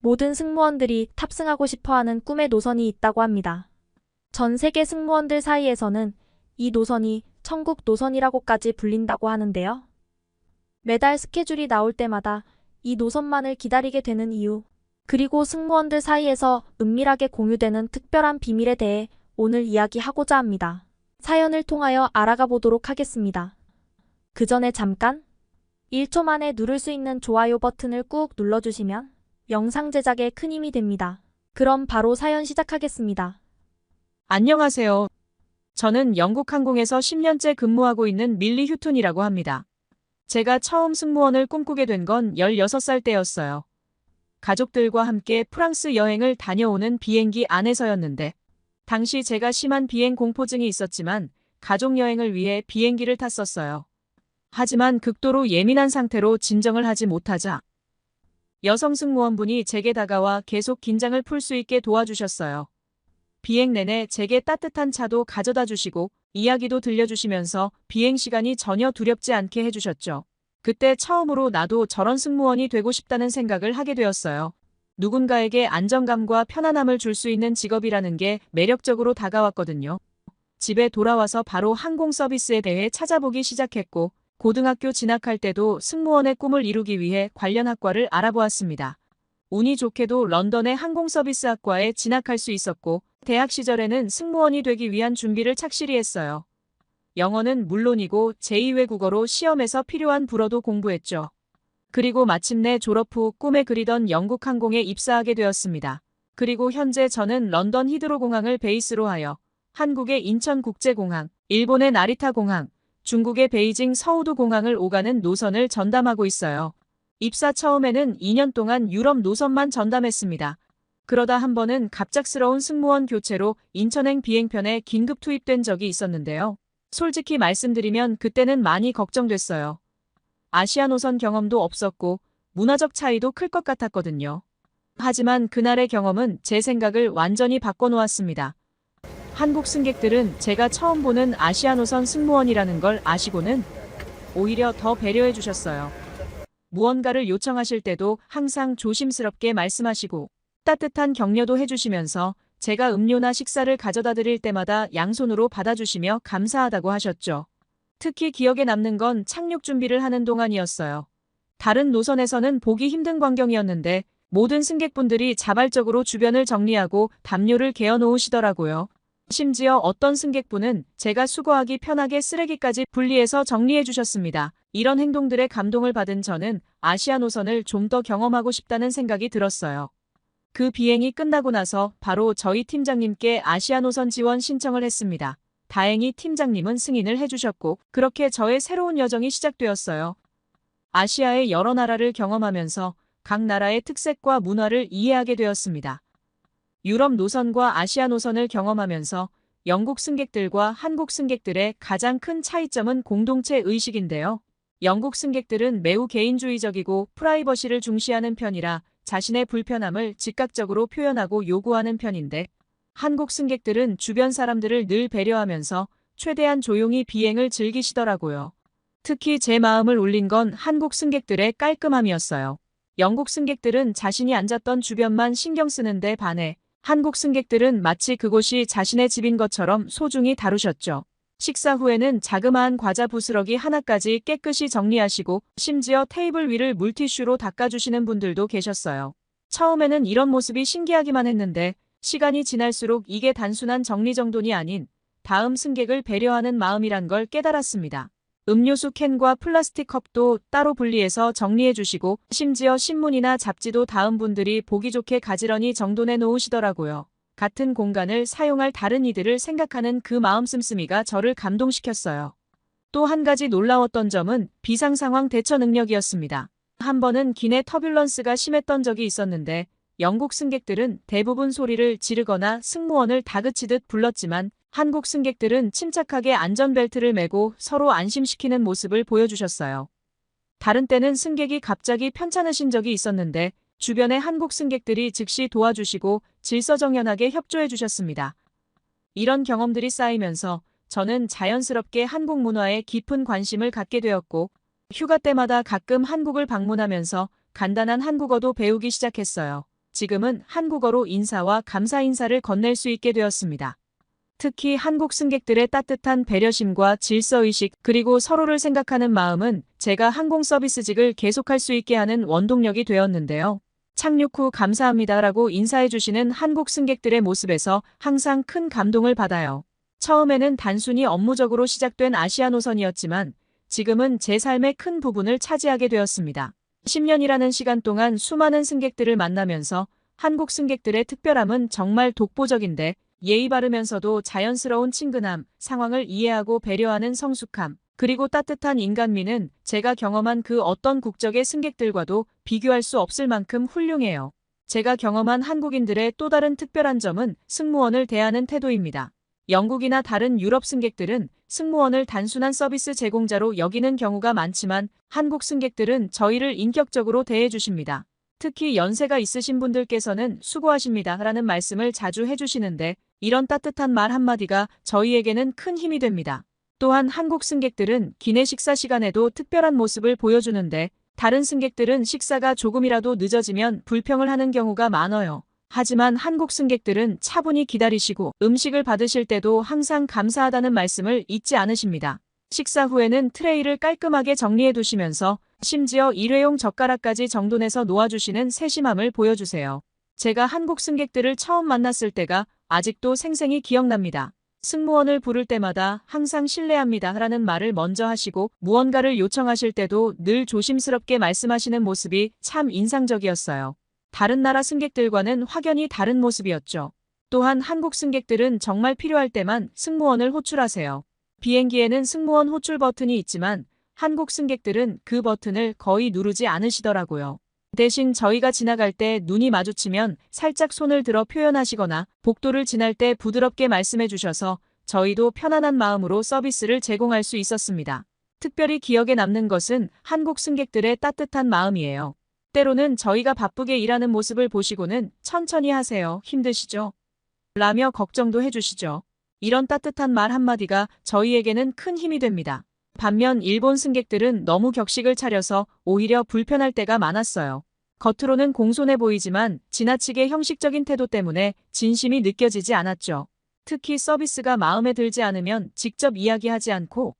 모든 승무원들이 탑승하고 싶어하는 꿈의 노선이 있다고 합니다. 전 세계 승무원들 사이에서는 이 노선이 천국 노선이라고까지 불린다고 하는데요. 매달 스케줄이 나올 때마다 이 노선만을 기다리게 되는 이유, 그리고 승무원들 사이에서 은밀하게 공유되는 특별한 비밀에 대해 오늘 이야기하고자 합니다. 사연을 통하여 알아가 보도록 하겠습니다. 그 전에 잠깐 1초 만에 누를 수 있는 좋아요 버튼을 꾹 눌러주시면 영상 제작에 큰 힘이 됩니다. 그럼 바로 사연 시작하겠습니다. 안녕하세요. 저는 영국 항공에서 10년째 근무하고 있는 밀리 휴톤이라고 합니다. 제가 처음 승무원을 꿈꾸게 된 건 16살 때였어요. 가족들과 함께 프랑스 여행을 다녀오는 비행기 안에서였는데, 당시 제가 심한 비행 공포증이 있었지만 가족 여행을 위해 비행기를 탔었어요. 하지만 극도로 예민한 상태로 진정을 하지 못하자 여성 승무원분이 제게 다가와 계속 긴장을 풀 수 있게 도와주셨어요. 비행 내내 제게 따뜻한 차도 가져다 주시고 이야기도 들려주시면서 비행 시간이 전혀 두렵지 않게 해주셨죠. 그때 처음으로 나도 저런 승무원이 되고 싶다는 생각을 하게 되었어요. 누군가에게 안정감과 편안함을 줄 수 있는 직업이라는 게 매력적으로 다가왔거든요. 집에 돌아와서 바로 항공 서비스에 대해 찾아보기 시작했고, 고등학교 진학할 때도 승무원의 꿈을 이루기 위해 관련 학과를 알아보았습니다. 운이 좋게도 런던의 항공서비스학과에 진학할 수 있었고, 대학 시절에는 승무원이 되기 위한 준비를 착실히 했어요. 영어는 물론이고 제2외국어로 시험에서 필요한 불어도 공부했죠. 그리고 마침내 졸업 후 꿈에 그리던 영국 항공에 입사하게 되었습니다. 그리고 현재 저는 런던 히드로 공항을 베이스로 하여 한국의 인천국제공항, 일본의 나리타 공항, 중국의 베이징 서우두 공항을 오가는 노선을 전담하고 있어요. 입사 처음에는 2년 동안 유럽 노선만 전담했습니다. 그러다 한 번은 갑작스러운 승무원 교체로 인천행 비행편에 긴급 투입된 적이 있었는데요. 솔직히 말씀드리면 그때는 많이 걱정됐어요. 아시아 노선 경험도 없었고 문화적 차이도 클 것 같았거든요. 하지만 그날의 경험은 제 생각을 완전히 바꿔놓았습니다. 한국 승객들은 제가 처음 보는 아시아 노선 승무원이라는 걸 아시고는 오히려 더 배려해 주셨어요. 무언가를 요청하실 때도 항상 조심스럽게 말씀하시고 따뜻한 격려도 해주시면서 제가 음료나 식사를 가져다 드릴 때마다 양손으로 받아주시며 감사하다고 하셨죠. 특히 기억에 남는 건 착륙 준비를 하는 동안이었어요. 다른 노선에서는 보기 힘든 광경이었는데 모든 승객분들이 자발적으로 주변을 정리하고 담요를 개어 놓으시더라고요. 심지어 어떤 승객분은 제가 수거하기 편하게 쓰레기까지 분리해서 정리해 주셨습니다. 이런 행동들에 감동을 받은 저는 아시아 노선을 좀 더 경험하고 싶다는 생각이 들었어요. 그 비행이 끝나고 나서 바로 저희 팀장님께 아시아 노선 지원 신청을 했습니다. 다행히 팀장님은 승인을 해주셨고 그렇게 저의 새로운 여정이 시작되었어요. 아시아의 여러 나라를 경험하면서 각 나라의 특색과 문화를 이해하게 되었습니다. 유럽 노선과 아시아 노선을 경험하면서 영국 승객들과 한국 승객들의 가장 큰 차이점은 공동체 의식인데요. 영국 승객들은 매우 개인주의적이고 프라이버시를 중시하는 편이라 자신의 불편함을 즉각적으로 표현하고 요구하는 편인데, 한국 승객들은 주변 사람들을 늘 배려하면서 최대한 조용히 비행을 즐기시더라고요. 특히 제 마음을 울린 건 한국 승객들의 깔끔함이었어요. 영국 승객들은 자신이 앉았던 주변만 신경 쓰는데 반해 한국 승객들은 마치 그곳이 자신의 집인 것처럼 소중히 다루셨죠. 식사 후에는 자그마한 과자 부스러기 하나까지 깨끗이 정리하시고 심지어 테이블 위를 물티슈로 닦아주시는 분들도 계셨어요. 처음에는 이런 모습이 신기하기만 했는데 시간이 지날수록 이게 단순한 정리정돈이 아닌 다음 승객을 배려하는 마음이란 걸 깨달았습니다. 음료수 캔과 플라스틱 컵도 따로 분리해서 정리해 주시고 심지어 신문이나 잡지도 다음 분들이 보기 좋게 가지런히 정돈해 놓으시더라고요. 같은 공간을 사용할 다른 이들을 생각하는 그 마음 씀씀이가 저를 감동시켰어요. 또 한 가지 놀라웠던 점은 비상상황 대처 능력이었습니다. 한 번은 기내 터뷸런스가 심했던 적이 있었는데 영국 승객들은 대부분 소리를 지르거나 승무원을 다그치듯 불렀지만 한국 승객들은 침착하게 안전벨트를 매고 서로 안심시키는 모습을 보여주셨어요. 다른 때는 승객이 갑자기 편찮으신 적이 있었는데 주변의 한국 승객들이 즉시 도와주시고 질서정연하게 협조해 주셨습니다. 이런 경험들이 쌓이면서 저는 자연스럽게 한국 문화에 깊은 관심을 갖게 되었고 휴가 때마다 가끔 한국을 방문하면서 간단한 한국어도 배우기 시작했어요. 지금은 한국어로 인사와 감사 인사를 건넬 수 있게 되었습니다. 특히 한국 승객들의 따뜻한 배려심과 질서의식 그리고 서로를 생각하는 마음은 제가 항공 서비스직을 계속할 수 있게 하는 원동력이 되었는데요. 착륙 후 감사합니다라고 인사해 주시는 한국 승객들의 모습에서 항상 큰 감동을 받아요. 처음에는 단순히 업무적으로 시작된 아시아 노선이었지만 지금은 제 삶의 큰 부분을 차지하게 되었습니다. 10년이라는 시간 동안 수많은 승객들을 만나면서 한국 승객들의 특별함은 정말 독보적인데 예의 바르면서도 자연스러운 친근함, 상황을 이해하고 배려하는 성숙함, 그리고 따뜻한 인간미는 제가 경험한 그 어떤 국적의 승객들과도 비교할 수 없을 만큼 훌륭해요. 제가 경험한 한국인들의 또 다른 특별한 점은 승무원을 대하는 태도입니다. 영국이나 다른 유럽 승객들은 승무원을 단순한 서비스 제공자로 여기는 경우가 많지만 한국 승객들은 저희를 인격적으로 대해 주십니다. 특히 연세가 있으신 분들께서는 수고하십니다 라는 말씀을 자주 해주시는데 이런 따뜻한 말 한마디가 저희에게는 큰 힘이 됩니다. 또한 한국 승객들은 기내 식사 시간에도 특별한 모습을 보여주는데 다른 승객들은 식사가 조금이라도 늦어지면 불평을 하는 경우가 많아요. 하지만 한국 승객들은 차분히 기다리시고 음식을 받으실 때도 항상 감사하다는 말씀을 잊지 않으십니다. 식사 후에는 트레이를 깔끔하게 정리해 두시면서 심지어 일회용 젓가락까지 정돈해서 놓아주시는 세심함을 보여주세요. 제가 한국 승객들을 처음 만났을 때가 아직도 생생히 기억납니다. 승무원을 부를 때마다 항상 실례합니다 라는 말을 먼저 하시고 무언가를 요청하실 때도 늘 조심스럽게 말씀하시는 모습이 참 인상적이었어요. 다른 나라 승객들과는 확연히 다른 모습이었죠. 또한 한국 승객들은 정말 필요할 때만 승무원을 호출하세요. 비행기에는 승무원 호출 버튼이 있지만 한국 승객들은 그 버튼을 거의 누르지 않으시더라고요. 대신 저희가 지나갈 때 눈이 마주치면 살짝 손을 들어 표현하시거나 복도를 지날 때 부드럽게 말씀해 주셔서 저희도 편안한 마음으로 서비스를 제공할 수 있었습니다. 특별히 기억에 남는 것은 한국 승객들의 따뜻한 마음이에요. 때로는 저희가 바쁘게 일하는 모습을 보시고는 천천히 하세요. 힘드시죠? 라며 걱정도 해주시죠. 이런 따뜻한 말 한마디가 저희에게는 큰 힘이 됩니다. 반면 일본 승객들은 너무 격식을 차려서 오히려 불편할 때가 많았어요. 겉으로는 공손해 보이지만 지나치게 형식적인 태도 때문에 진심이 느껴지지 않았죠. 특히 서비스가 마음에 들지 않으면 직접 이야기하지 않고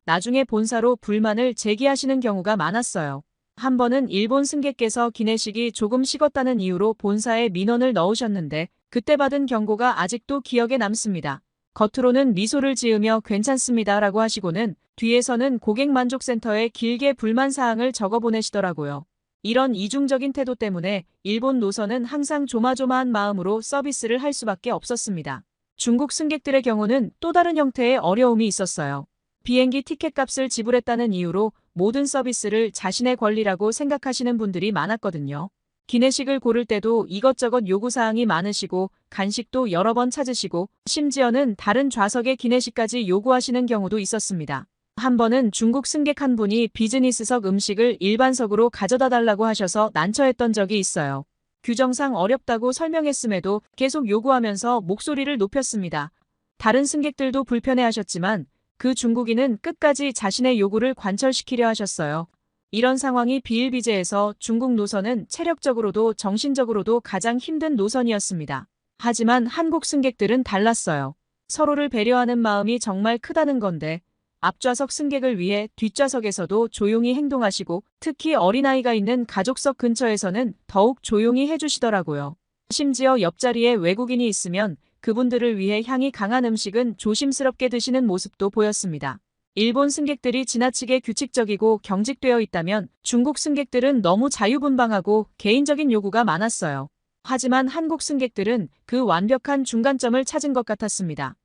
나중에 본사로 불만을 제기하시는 경우가 많았어요. 한 번은 일본 승객께서 기내식이 조금 식었다는 이유로 본사에 민원을 넣으셨는데 그때 받은 경고가 아직도 기억에 남습니다. 겉으로는 미소를 지으며 괜찮습니다 라고 하시고는 뒤에서는 고객만족센터에 길게 불만사항을 적어보내시더라고요. 이런 이중적인 태도 때문에 일본 노선은 항상 조마조마한 마음으로 서비스를 할 수밖에 없었습니다. 중국 승객들의 경우는 또 다른 형태의 어려움이 있었어요. 비행기 티켓값을 지불했다는 이유로 모든 서비스를 자신의 권리라고 생각하시는 분들이 많았거든요. 기내식을 고를 때도 이것저것 요구사항이 많으시고 간식도 여러 번 찾으시고 심지어는 다른 좌석의 기내식까지 요구하시는 경우도 있었습니다. 한 번은 중국 승객 한 분이 비즈니스석 음식을 일반석으로 가져다 달라고 하셔서 난처했던 적이 있어요. 규정상 어렵다고 설명했음에도 계속 요구하면서 목소리를 높였습니다. 다른 승객들도 불편해하셨지만 그 중국인은 끝까지 자신의 요구를 관철시키려 하셨어요. 이런 상황이 비일비재해서 중국 노선은 체력적으로도 정신적으로도 가장 힘든 노선이었습니다. 하지만 한국 승객들은 달랐어요. 서로를 배려하는 마음이 정말 크다는 건데 앞좌석 승객을 위해 뒷좌석에서도 조용히 행동하시고 특히 어린아이가 있는 가족석 근처에서는 더욱 조용히 해주시더라고요. 심지어 옆자리에 외국인이 있으면 그분들을 위해 향이 강한 음식은 조심스럽게 드시는 모습도 보였습니다. 일본 승객들이 지나치게 규칙적이고 경직되어 있다면 중국 승객들은 너무 자유분방하고 개인적인 요구가 많았어요. 하지만 한국 승객들은 그 완벽한 중간점을 찾은 것 같았습니다.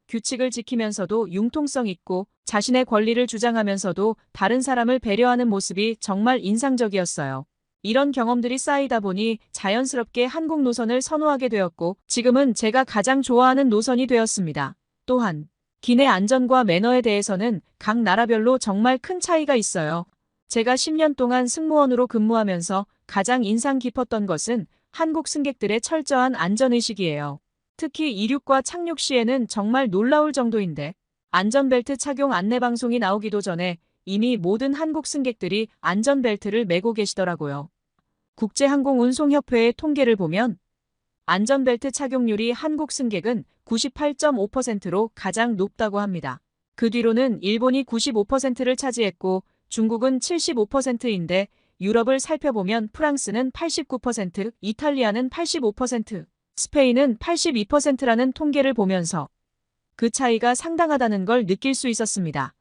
규칙을 지키면서도 융통성 있고 자신의 권리를 주장하면서도 다른 사람을 배려하는 모습이 정말 인상적이었어요. 이런 경험들이 쌓이다 보니 자연스럽게 한국 노선을 선호하게 되었고 지금은 제가 가장 좋아하는 노선이 되었습니다. 또한 기내 안전과 매너에 대해서는 각 나라별로 정말 큰 차이가 있어요. 제가 10년 동안 승무원으로 근무하면서 가장 인상 깊었던 것은 한국 승객들의 철저한 안전의식이에요. 특히 이륙과 착륙 시에는 정말 놀라울 정도인데 안전벨트 착용 안내방송이 나오기도 전에 이미 모든 한국 승객들이 안전벨트를 매고 계시더라고요. 국제항공운송협회의 통계를 보면 안전벨트 착용률이 한국 승객은 98.5%로 가장 높다고 합니다. 그 뒤로는 일본이 95%를 차지했고 중국은 75%인데 유럽을 살펴보면 프랑스는 89%, 이탈리아는 85%, 스페인은 82%라는 통계를 보면서 그 차이가 상당하다는 걸 느낄 수 있었습니다.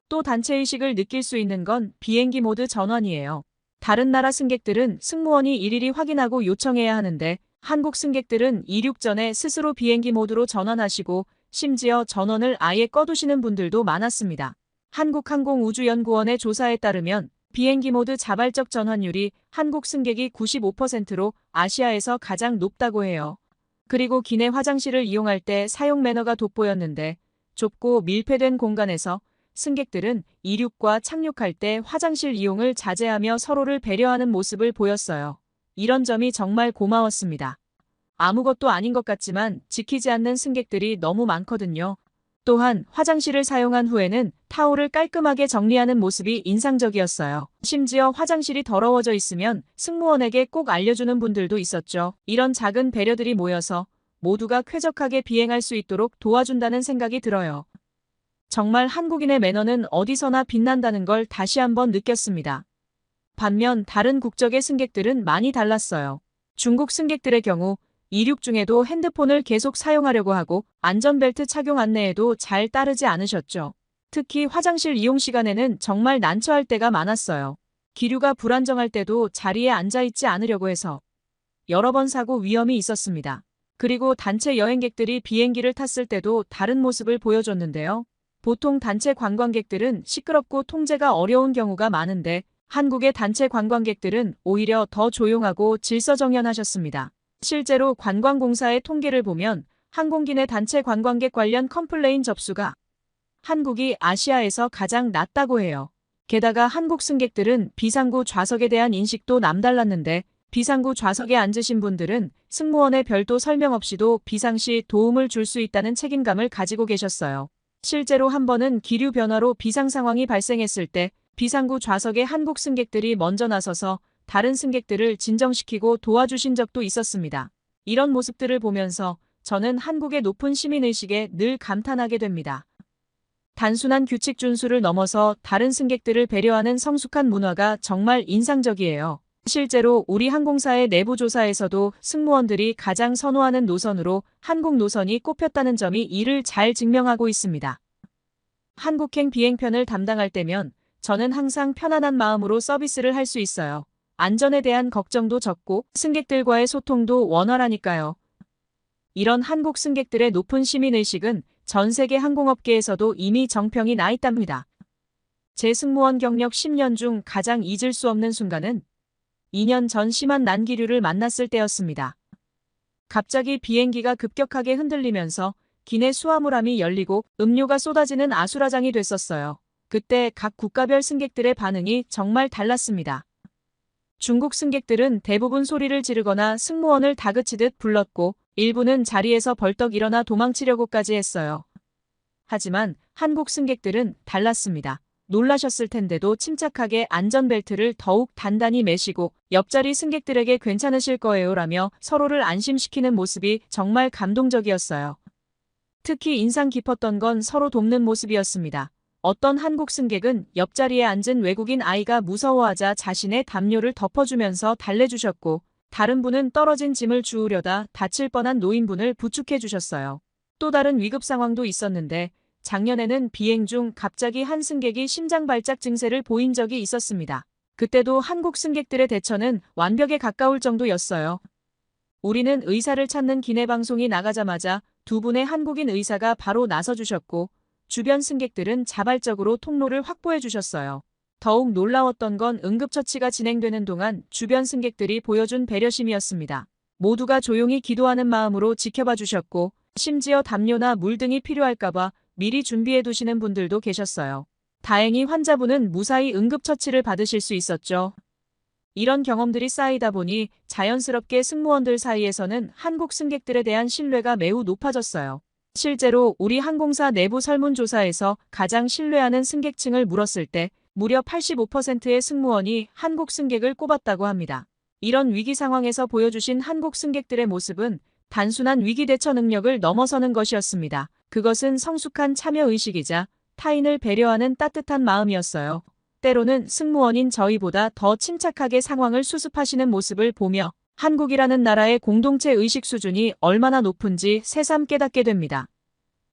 또 단체의식을 느낄 수 있는 건 비행기 모드 전환이에요. 다른 나라 승객들은 승무원이 일일이 확인하고 요청해야 하는데 한국 승객들은 이륙 전에 스스로 비행기 모드로 전환하시고 심지어 전원을 아예 꺼두시는 분들도 많았습니다. 한국항공우주연구원의 조사에 따르면 비행기 모드 자발적 전환율이 한국 승객이 95%로 아시아에서 가장 높다고 해요. 그리고 기내 화장실을 이용할 때 사용 매너가 돋보였는데 좁고 밀폐된 공간에서 승객들은 이륙과 착륙할 때 화장실 이용을 자제하며 서로를 배려하는 모습을 보였어요. 이런 점이 정말 고마웠습니다. 아무것도 아닌 것 같지만 지키지 않는 승객들이 너무 많거든요. 또한 화장실을 사용한 후에는 타올을 깔끔하게 정리하는 모습이 인상적이었어요. 심지어 화장실이 더러워져 있으면 승무원에게 꼭 알려주는 분들도 있었죠. 이런 작은 배려들이 모여서 모두가 쾌적하게 비행할 수 있도록 도와준다는 생각이 들어요. 정말 한국인의 매너는 어디서나 빛난다는 걸 다시 한번 느꼈습니다. 반면 다른 국적의 승객들은 많이 달랐어요. 중국 승객들의 경우 이륙 중에도 핸드폰을 계속 사용하려고 하고 안전벨트 착용 안내에도 잘 따르지 않으셨죠. 특히 화장실 이용 시간에는 정말 난처할 때가 많았어요. 기류가 불안정할 때도 자리에 앉아있지 않으려고 해서 여러 번 사고 위험이 있었습니다. 그리고 단체 여행객들이 비행기를 탔을 때도 다른 모습을 보여줬는데요. 보통 단체 관광객들은 시끄럽고 통제가 어려운 경우가 많은데 한국의 단체 관광객들은 오히려 더 조용하고 질서정연하셨습니다. 실제로 관광공사의 통계를 보면 항공기 내 단체 관광객 관련 컴플레인 접수가 한국이 아시아에서 가장 낮다고 해요. 게다가 한국 승객들은 비상구 좌석에 대한 인식도 남달랐는데 비상구 좌석에 앉으신 분들은 승무원의 별도 설명 없이도 비상시 도움을 줄 수 있다는 책임감을 가지고 계셨어요. 실제로 한 번은 기류 변화로 비상 상황이 발생했을 때 비상구 좌석에 한국 승객들이 먼저 나서서 다른 승객들을 진정시키고 도와주신 적도 있었습니다. 이런 모습들을 보면서 저는 한국의 높은 시민의식에 늘 감탄하게 됩니다. 단순한 규칙 준수를 넘어서 다른 승객들을 배려하는 성숙한 문화가 정말 인상적이에요. 실제로 우리 항공사의 내부 조사에서도 승무원들이 가장 선호하는 노선으로 한국 노선이 꼽혔다는 점이 이를 잘 증명하고 있습니다. 한국행 비행편을 담당할 때면 저는 항상 편안한 마음으로 서비스를 할 수 있어요. 안전에 대한 걱정도 적고 승객들과의 소통도 원활하니까요. 이런 한국 승객들의 높은 시민의식은 전 세계 항공업계에서도 이미 정평이 나 있답니다. 제 승무원 경력 10년 중 가장 잊을 수 없는 순간은 2년 전 심한 난기류를 만났을 때였습니다. 갑자기 비행기가 급격하게 흔들리면서 기내 수화물함이 열리고 음료가 쏟아지는 아수라장이 됐었어요. 그때 각 국가별 승객들의 반응이 정말 달랐습니다. 중국 승객들은 대부분 소리를 지르거나 승무원을 다그치듯 불렀고 일부는 자리에서 벌떡 일어나 도망치려고까지 했어요. 하지만 한국 승객들은 달랐습니다. 놀라셨을 텐데도 침착하게 안전벨트를 더욱 단단히 매시고 옆자리 승객들에게 괜찮으실 거예요라며 서로를 안심시키는 모습이 정말 감동적이었어요. 특히 인상 깊었던 건 서로 돕는 모습이었습니다. 어떤 한국 승객은 옆자리에 앉은 외국인 아이가 무서워하자 자신의 담요를 덮어주면서 달래주셨고 다른 분은 떨어진 짐을 주우려다 다칠 뻔한 노인분을 부축해 주셨어요. 또 다른 위급 상황도 있었는데 작년에는 비행 중 갑자기 한 승객이 심장 발작 증세를 보인 적이 있었습니다. 그때도 한국 승객들의 대처는 완벽에 가까울 정도였어요. 우리는 의사를 찾는 기내 방송이 나가자마자 두 분의 한국인 의사가 바로 나서주셨고 주변 승객들은 자발적으로 통로를 확보해 주셨어요. 더욱 놀라웠던 건 응급처치가 진행되는 동안 주변 승객들이 보여준 배려심이었습니다. 모두가 조용히 기도하는 마음으로 지켜봐 주셨고 심지어 담요나 물 등이 필요할까봐 미리 준비해 두시는 분들도 계셨어요. 다행히 환자분은 무사히 응급처치를 받으실 수 있었죠. 이런 경험들이 쌓이다 보니 자연스럽게 승무원들 사이에서는 한국 승객들에 대한 신뢰가 매우 높아졌어요. 실제로 우리 항공사 내부 설문조사에서 가장 신뢰하는 승객층을 물었을 때 무려 85%의 승무원이 한국 승객을 꼽았다고 합니다. 이런 위기 상황에서 보여주신 한국 승객들의 모습은 단순한 위기 대처 능력을 넘어서는 것이었습니다. 그것은 성숙한 참여의식이자 타인을 배려하는 따뜻한 마음이었어요. 때로는 승무원인 저희보다 더 침착하게 상황을 수습하시는 모습을 보며 한국이라는 나라의 공동체 의식 수준이 얼마나 높은지 새삼 깨닫게 됩니다.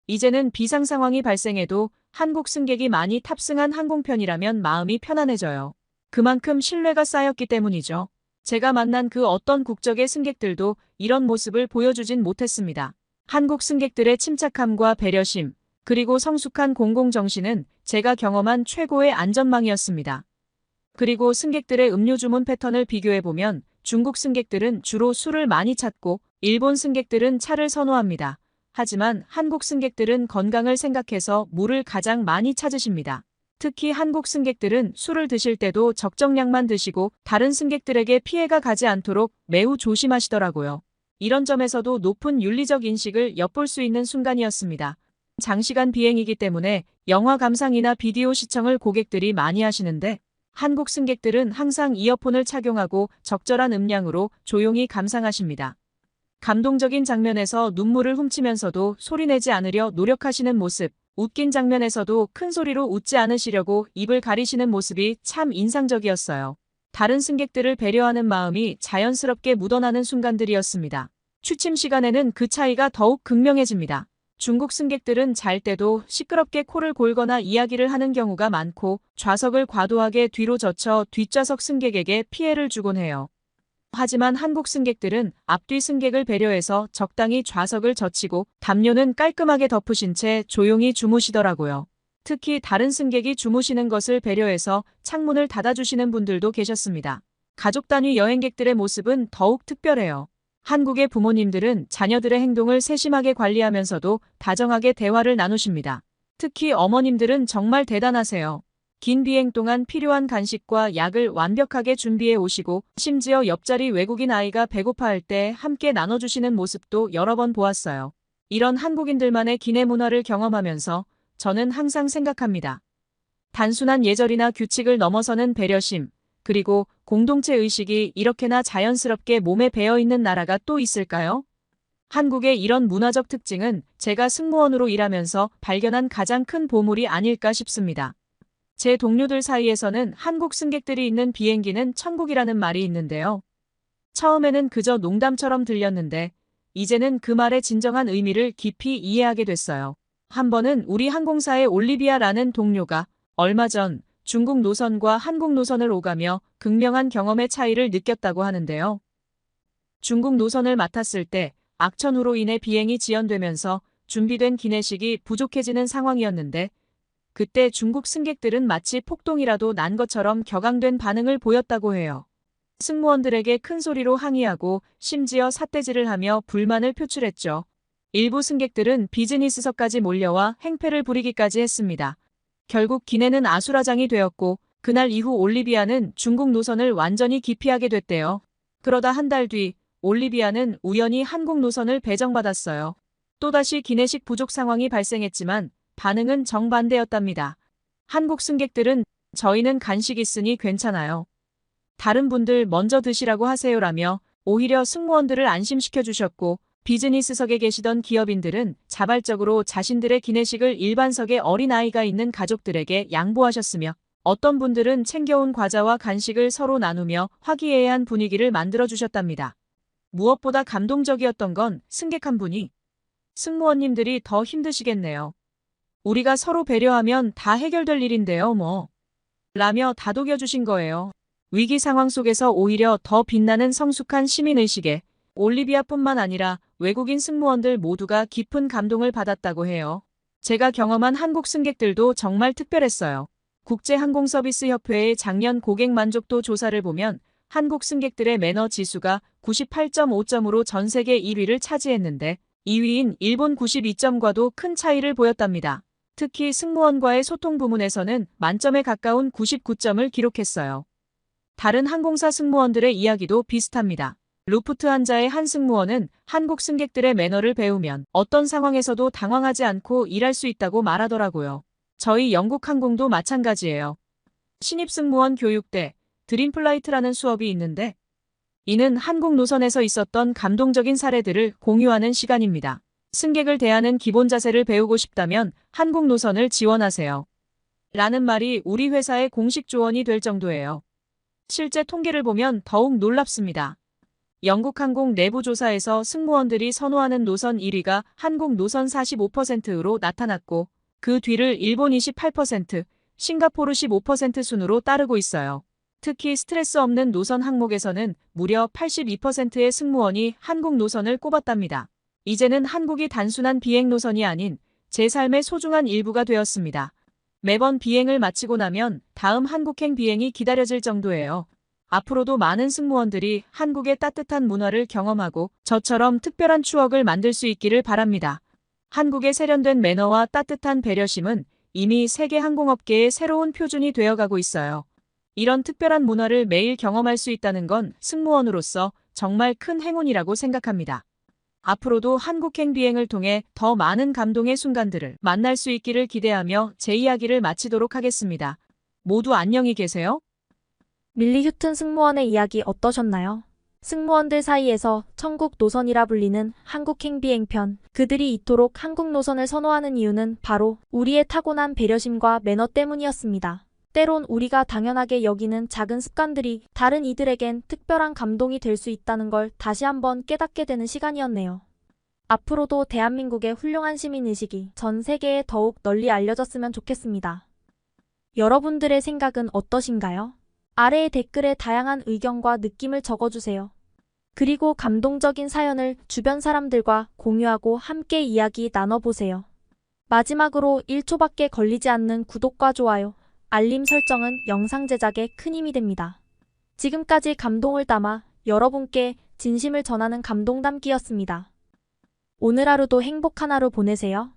이제는 비상 상황이 발생해도 한국 승객이 많이 탑승한 항공편이라면 마음이 편안해져요. 그만큼 신뢰가 쌓였기 때문이죠. 제가 만난 그 어떤 국적의 승객들도 이런 모습을 보여주진 못했습니다. 한국 승객들의 침착함과 배려심, 그리고 성숙한 공공정신은 제가 경험한 최고의 안전망이었습니다. 그리고 승객들의 음료 주문 패턴을 비교해보면 중국 승객들은 주로 술을 많이 찾고 일본 승객들은 차를 선호합니다. 하지만 한국 승객들은 건강을 생각해서 물을 가장 많이 찾으십니다. 특히 한국 승객들은 술을 드실 때도 적정량만 드시고 다른 승객들에게 피해가 가지 않도록 매우 조심하시더라고요. 이런 점에서도 높은 윤리적 인식을 엿볼 수 있는 순간이었습니다. 장시간 비행이기 때문에 영화 감상이나 비디오 시청을 고객들이 많이 하시는데 한국 승객들은 항상 이어폰을 착용하고 적절한 음량으로 조용히 감상하십니다. 감동적인 장면에서 눈물을 훔치면서도 소리내지 않으려 노력하시는 모습, 웃긴 장면에서도 큰 소리로 웃지 않으시려고 입을 가리시는 모습이 참 인상적이었어요. 다른 승객들을 배려하는 마음이 자연스럽게 묻어나는 순간들이었습니다. 취침 시간에는 그 차이가 더욱 극명해집니다. 중국 승객들은 잘 때도 시끄럽게 코를 골거나 이야기를 하는 경우가 많고 좌석을 과도하게 뒤로 젖혀 뒷좌석 승객에게 피해를 주곤 해요. 하지만 한국 승객들은 앞뒤 승객을 배려해서 적당히 좌석을 젖히고 담요는 깔끔하게 덮으신 채 조용히 주무시더라고요. 특히 다른 승객이 주무시는 것을 배려해서 창문을 닫아주시는 분들도 계셨습니다. 가족 단위 여행객들의 모습은 더욱 특별해요. 한국의 부모님들은 자녀들의 행동을 세심하게 관리하면서도 다정하게 대화를 나누십니다. 특히 어머님들은 정말 대단하세요. 긴 비행 동안 필요한 간식과 약을 완벽하게 준비해 오시고 심지어 옆자리 외국인 아이가 배고파할 때 함께 나눠주시는 모습도 여러 번 보았어요. 이런 한국인들만의 기내 문화를 경험하면서 저는 항상 생각합니다. 단순한 예절이나 규칙을 넘어서는 배려심, 그리고 공동체 의식이 이렇게나 자연스럽게 몸에 배어있는 나라가 또 있을까요? 한국의 이런 문화적 특징은 제가 승무원으로 일하면서 발견한 가장 큰 보물이 아닐까 싶습니다. 제 동료들 사이에서는 한국 승객들이 있는 비행기는 천국이라는 말이 있는데요. 처음에는 그저 농담처럼 들렸는데 이제는 그 말의 진정한 의미를 깊이 이해하게 됐어요. 한 번은 우리 항공사의 올리비아라는 동료가 얼마 전 중국 노선과 한국 노선을 오가며 극명한 경험의 차이를 느꼈다고 하는데요. 중국 노선을 맡았을 때 악천후로 인해 비행이 지연되면서 준비된 기내식이 부족해지는 상황이었는데 그때 중국 승객들은 마치 폭동이라도 난 것처럼 격앙된 반응을 보였다고 해요. 승무원들에게 큰 소리로 항의하고 심지어 삿대질을 하며 불만을 표출했죠. 일부 승객들은 비즈니스석까지 몰려와 행패를 부리기까지 했습니다. 결국 기내는 아수라장이 되었고 그날 이후 올리비아는 중국 노선을 완전히 기피하게 됐대요. 그러다 한 달 뒤 올리비아는 우연히 한국 노선을 배정받았어요. 또다시 기내식 부족 상황이 발생했지만 반응은 정반대였답니다. 한국 승객들은 저희는 간식 있으니 괜찮아요. 다른 분들 먼저 드시라고 하세요라며 오히려 승무원들을 안심시켜 주셨고 비즈니스석에 계시던 기업인들은 자발적으로 자신들의 기내식을 일반석에 어린아이가 있는 가족들에게 양보하셨으며 어떤 분들은 챙겨온 과자와 간식을 서로 나누며 화기애애한 분위기를 만들어주셨답니다. 무엇보다 감동적이었던 건 승객 한 분이 승무원님들이 더 힘드시겠네요. 우리가 서로 배려하면 다 해결될 일인데요, 뭐. 라며 다독여주신 거예요. 위기 상황 속에서 오히려 더 빛나는 성숙한 시민의식에 올리비아뿐만 아니라 외국인 승무원들 모두가 깊은 감동을 받았다고 해요. 제가 경험한 한국 승객들도 정말 특별했어요. 국제항공서비스협회의 작년 고객 만족도 조사를 보면 한국 승객들의 매너 지수가 98.5점으로 전 세계 1위를 차지했는데 2위인 일본 92점과도 큰 차이를 보였답니다. 특히 승무원과의 소통 부문에서는 만점에 가까운 99점을 기록했어요. 다른 항공사 승무원들의 이야기도 비슷합니다. 루프트한자의 한 승무원은 한국 승객들의 매너를 배우면 어떤 상황에서도 당황하지 않고 일할 수 있다고 말하더라고요. 저희 영국 항공도 마찬가지예요. 신입 승무원 교육대 드림플라이트라는 수업이 있는데 이는 한국 노선에서 있었던 감동적인 사례들을 공유하는 시간입니다. 승객을 대하는 기본 자세를 배우고 싶다면 한국 노선을 지원하세요. 라는 말이 우리 회사의 공식 조언이 될 정도예요. 실제 통계를 보면 더욱 놀랍습니다. 영국항공 내부 조사에서 승무원들이 선호하는 노선 1위가 한국 노선 45%로 나타났고 그 뒤를 일본 28%, 싱가포르 15% 순으로 따르고 있어요. 특히 스트레스 없는 노선 항목에서는 무려 82%의 승무원이 한국 노선을 꼽았답니다. 이제는 한국이 단순한 비행 노선이 아닌 제 삶의 소중한 일부가 되었습니다. 매번 비행을 마치고 나면 다음 한국행 비행이 기다려질 정도예요. 앞으로도 많은 승무원들이 한국의 따뜻한 문화를 경험하고 저처럼 특별한 추억을 만들 수 있기를 바랍니다. 한국의 세련된 매너와 따뜻한 배려심은 이미 세계 항공업계의 새로운 표준이 되어가고 있어요. 이런 특별한 문화를 매일 경험할 수 있다는 건 승무원으로서 정말 큰 행운이라고 생각합니다. 앞으로도 한국행 비행을 통해 더 많은 감동의 순간들을 만날 수 있기를 기대하며 제 이야기를 마치도록 하겠습니다. 모두 안녕히 계세요. 밀리 휴튼 승무원의 이야기 어떠셨나요? 승무원들 사이에서 천국 노선이라 불리는 한국행 비행편. 그들이 이토록 한국 노선을 선호하는 이유는 바로 우리의 타고난 배려심과 매너 때문이었습니다. 때론 우리가 당연하게 여기는 작은 습관들이 다른 이들에겐 특별한 감동이 될 수 있다는 걸 다시 한번 깨닫게 되는 시간이었네요. 앞으로도 대한민국의 훌륭한 시민의식이 전 세계에 더욱 널리 알려졌으면 좋겠습니다. 여러분들의 생각은 어떠신가요? 아래의 댓글에 다양한 의견과 느낌을 적어주세요. 그리고 감동적인 사연을 주변 사람들과 공유하고 함께 이야기 나눠보세요. 마지막으로 1초밖에 걸리지 않는 구독과 좋아요, 알림 설정은 영상 제작에 큰 힘이 됩니다. 지금까지 감동을 담아 여러분께 진심을 전하는 감동 담기였습니다. 오늘 하루도 행복한 하루 보내세요.